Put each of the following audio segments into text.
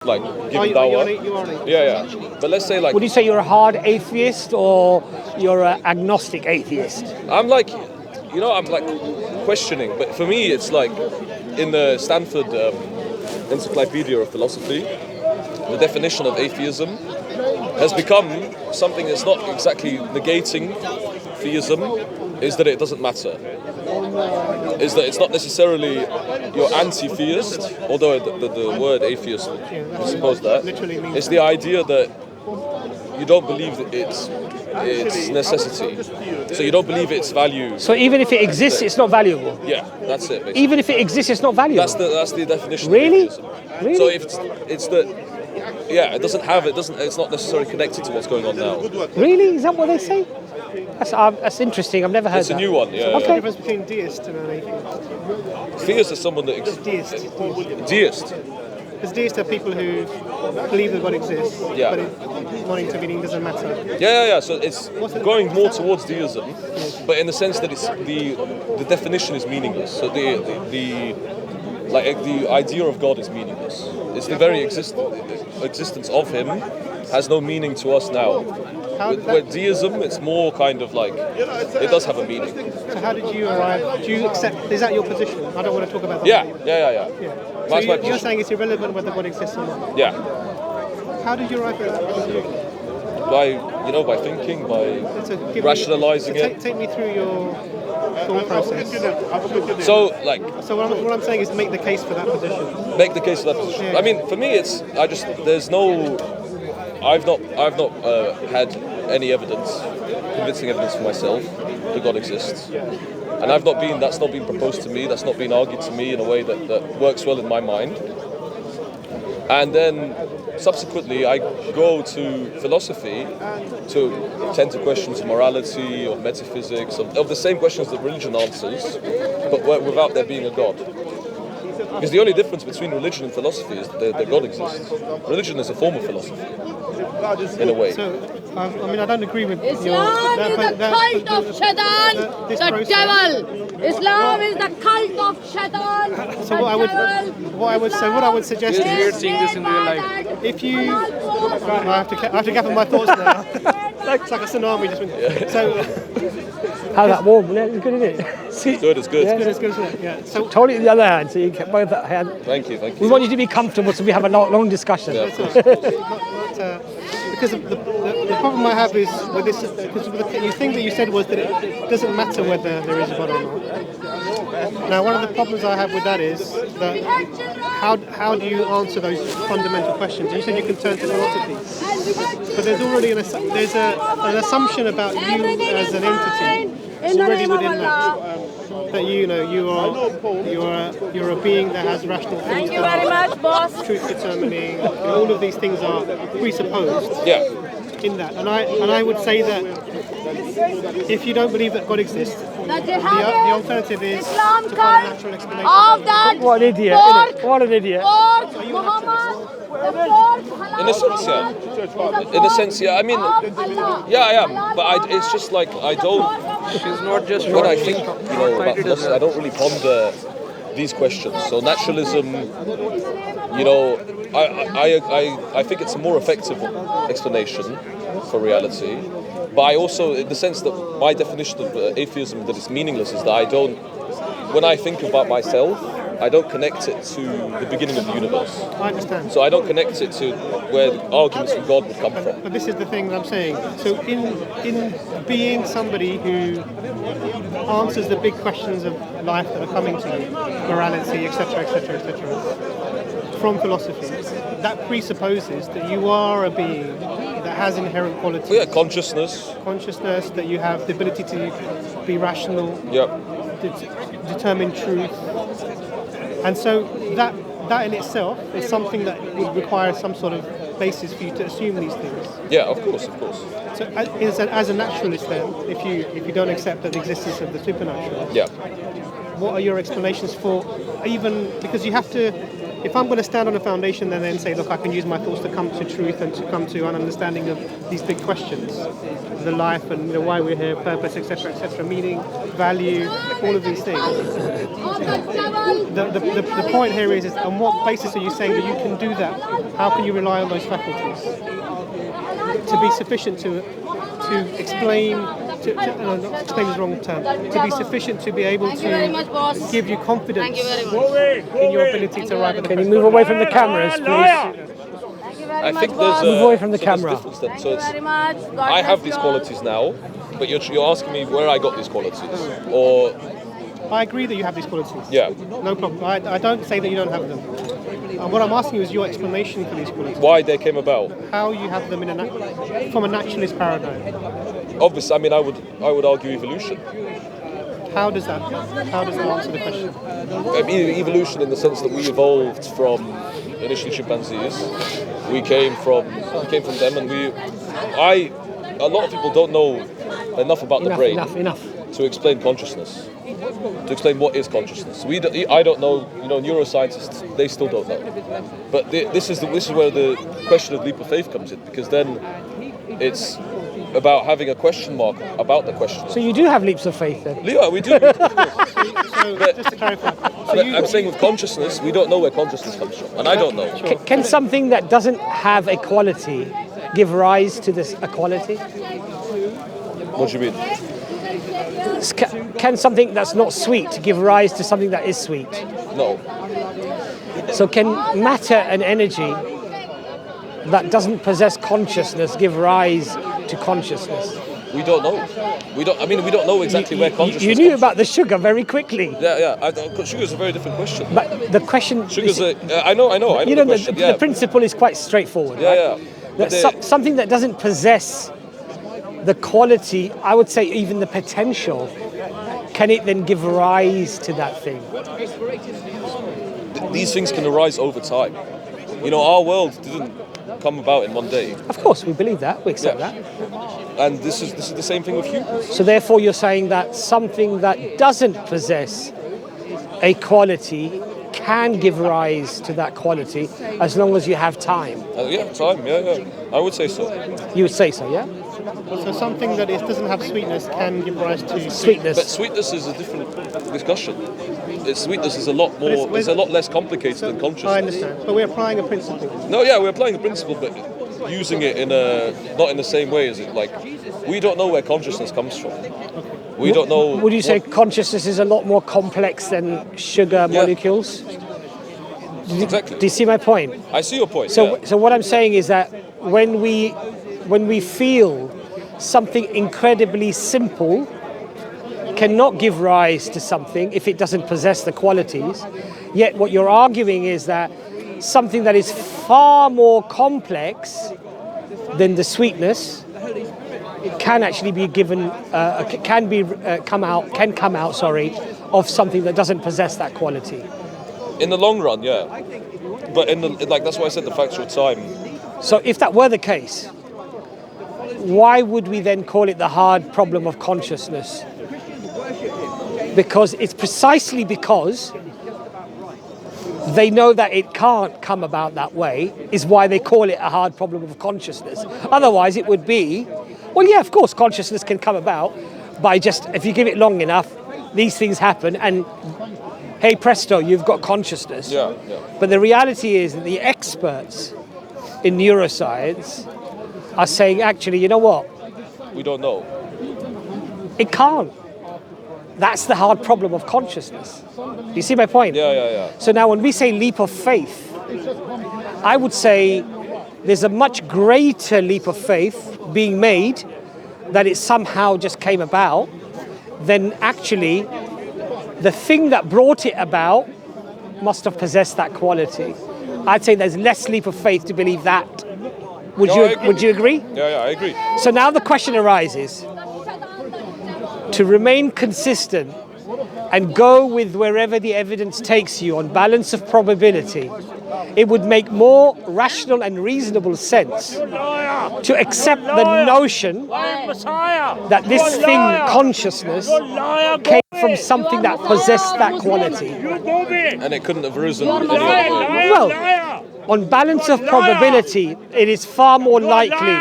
like giving dawah. You are an atheist. Yeah. But let's say like Would you say you're a hard atheist or you're an agnostic atheist? I'm like, I'm like questioning. But for me, it's like in the Stanford Encyclopedia of Philosophy, the definition of atheism has become something that's not exactly negating theism, is that it doesn't matter. Is that it's not necessarily you're anti-theist, although the word atheist suppose that. It's the idea that you don't believe that it's necessity. So you don't believe it's value. So even if it exists, it's not valuable? Yeah, that's it, basically. Even if it exists, it's not valuable? That's the definition Really? of atheism. Really? So if it's that, it's not necessarily connected to what's going on now. Really? Is that what they say? That's interesting. I've never heard It's that. a new one, yeah. What's the difference between deist and an atheist? Theist is someone that Deist. Because deists are people who believe that God exists, Yeah. but non-intervening doesn't matter. Yeah. So it's going more towards deism, but in the sense that it's the definition is meaningless. So the idea of God is meaningless. It's the very existence of Him has no meaning to us now. With deism, it's more kind of like it does have a meaning. So how did you arrive? Do you accept? Is that your position? I don't want to talk about that. Yeah. So That's my you're position. saying it's irrelevant whether God exists or not. Yeah. How did you arrive at that conclusion? By thinking, by So give rationalizing me, it. Take me through your thought process. So what I'm saying is make the case for that position. make the case for that position. Yeah. I mean, for me, I've not had any convincing evidence for myself that God exists, and that's not been proposed to me. That's not been argued to me in a way that works well in my mind. And then subsequently, I go to philosophy to tend to questions of morality, of metaphysics, of the same questions that religion answers, but without there being a God. Because the only difference between religion and philosophy is that God exists. Religion is a form of philosophy, in a way. So, I don't agree with Islam is the cult of Shaitan, the devil. Islam is the cult of Shaitan. So what I would suggest We're is, seeing this in real life. if you, I have to gather my thoughts now. It's like a tsunami just went. So, How's that warm? Yeah, it's good, isn't it? See? Good, it's good. it's good, isn't it? Yeah. So, Hold it in the other hand so you get both hands. Thank you. We want you to be comfortable so we have a long discussion. Yeah, of course. because the problem I have is with this, because the thing that you said was that it doesn't matter whether there is a God or not. Now, one of the problems I have with that is that how do you answer those fundamental questions? You said you can turn to philosophy, but there's already an assumption about you as an entity already within that you're a being that has rational thoughts. Thank you very much, boss. Truth determining, all of these things are presupposed in that, and I would say that if you don't believe that God exists, the alternative is to find a natural explanation. Of that What an idiot, innit? What an idiot. In a sense, yeah. I mean, yeah, I am. But it's just like I don't. She's not just When I think, about philosophy, I don't really ponder these questions. So naturalism, I think it's a more effective explanation for reality. But I also, in the sense that my definition of atheism that it's meaningless is that when I think about myself, I don't connect it to the beginning of the universe. I understand. So I don't connect it to where the arguments for God would come from. But this is the thing that I'm saying. So in being somebody who answers the big questions of life that are coming to you, morality, etc., from philosophy, that presupposes that you are a being that has inherent qualities. Yeah, consciousness, that you have the ability to be rational, determine truth. And so that in itself is something that would require some sort of basis for you to assume these things. Yeah, of course. So as a naturalist then, if you don't accept the existence of the supernatural, what are your explanations for, even because you have to if I'm going to stand on a foundation and then say, look, I can use my thoughts to come to truth and to come to an understanding of these big questions, the life and why we're here, purpose, etc., meaning, value, all of these things. The point here is on what basis are you saying that you can do that? How can you rely on those faculties to be sufficient to explain? Not explain is the wrong term. To be sufficient to be able to give you confidence in your ability to arrive at the Can you move away from the cameras, please? I think there's Move away from the camera. Difference then. So I have these qualities now, but you're asking me where I got these qualities, or I agree that you have these qualities. yeah, No problem. I don't say that you don't have them. What I'm asking you is your explanation for these qualities. why they came about. How you have them from a naturalist paradigm. Obviously, I mean, I would argue evolution. How does that answer the question? Evolution in the sense that we evolved from initially chimpanzees. We came from them, and a lot of people don't know enough about the brain Enough. to explain consciousness, to explain what is consciousness. I don't know. Neuroscientists, they still don't know. But this is where the question of leap of faith comes in, because then it's about having a question mark about the question. So you do have leaps of faith then? Yeah, we do. So just to clarify, I'm saying with consciousness, we don't know where consciousness comes from, and I don't know. Can something that doesn't have a quality give rise to this equality? What do you mean? Can something that's not sweet give rise to something that is sweet? No. So can matter and energy that doesn't possess consciousness give rise to consciousness? We don't know. We don't know exactly where consciousness You knew comes about the sugar very quickly. from. Yeah. Sugar is a very different question. But the question... Sugar's I know the question. The principle is quite straightforward. Yeah. That something that doesn't possess the quality, I would say even the potential, can it then give rise to that thing? These things can arise over time. Our world didn't come about in one day. Of course, we believe that, we accept that. And this is the same thing with humans. So therefore you're saying that something that doesn't possess a quality can give rise to that quality as long as you have time. Time. Yeah. I would say so. You would say so, yeah? So something that doesn't have sweetness can give rise to Sweetness. But sweetness is a different discussion. Sweetness is a lot more. It's a lot less complicated than consciousness. I understand, but we're applying a principle. No, yeah, we're applying the principle, but using it not in the same way as it. Like, we don't know where consciousness comes from. We don't know. Would you say consciousness is a lot more complex than sugar molecules? Exactly. Do you see my point? I see your point. So what I'm saying is that when we feel something incredibly simple cannot give rise to something if it doesn't possess the qualities, yet what you're arguing is that something that is far more complex than the sweetness can actually be given, can come out of something that doesn't possess that quality. In the long run, yeah. But that's why I said the factor of time. So if that were the case, why would we then call it the hard problem of consciousness? Because it's precisely because they know that it can't come about that way is why they call it a hard problem of consciousness. Otherwise it would be, well, yeah, of course consciousness can come about by just, if you give it long enough, these things happen and hey presto, you've got consciousness. Yeah. But the reality is that the experts in neuroscience are saying, actually, you know what? We don't know. It can't. That's the hard problem of consciousness. Do you see my point? Yeah. So now when we say leap of faith, I would say there's a much greater leap of faith being made that it somehow just came about than actually the thing that brought it about must have possessed that quality. I'd say there's less leap of faith to believe that. Would you agree? Yeah, I agree. So now the question arises, to remain consistent and go with wherever the evidence takes you on balance of probability, it would make more rational and reasonable sense to accept the notion that this thing, consciousness, came from something that possessed that quality. And it couldn't have risen any other way. Well, on balance of probability, it is far more likely.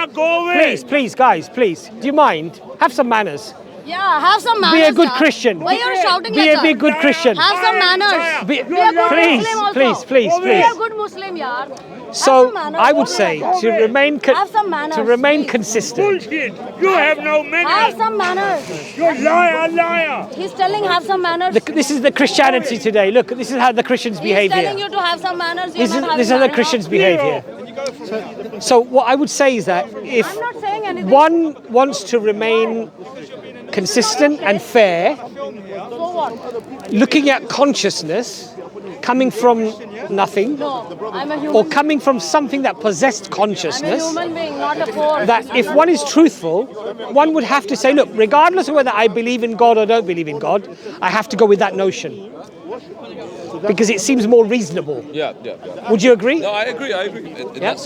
Please, guys, please. Do you mind? Have some manners. Yeah, have some manners. Be a good yaar. Christian. Why are you shouting Be like a big that? good Christian. Have some manners. Be, Be a good please, Muslim also. please. Be a good Muslim, yaar. So I would say to remain Have some manners, please. consistent. Bullshit! You have no manners. Have some manners. You're liar. He's telling have some manners. This is the Christianity today. Look, this is how the Christians behave He's telling here. you to have some manners. You're This is not how the having Christians manners. behave here. So what I would say is that if I'm not saying anything. one wants to remain consistent and fair, So what? looking at consciousness coming from nothing No, I'm a human. or coming from something that possessed I'm a consciousness, human being, not a force. that if one is truthful, one would have to say, look, regardless of whether I believe in God or don't believe in God, I have to go with that notion. Because it seems more reasonable. Yeah. Would you agree? No, I agree. In Yeah. that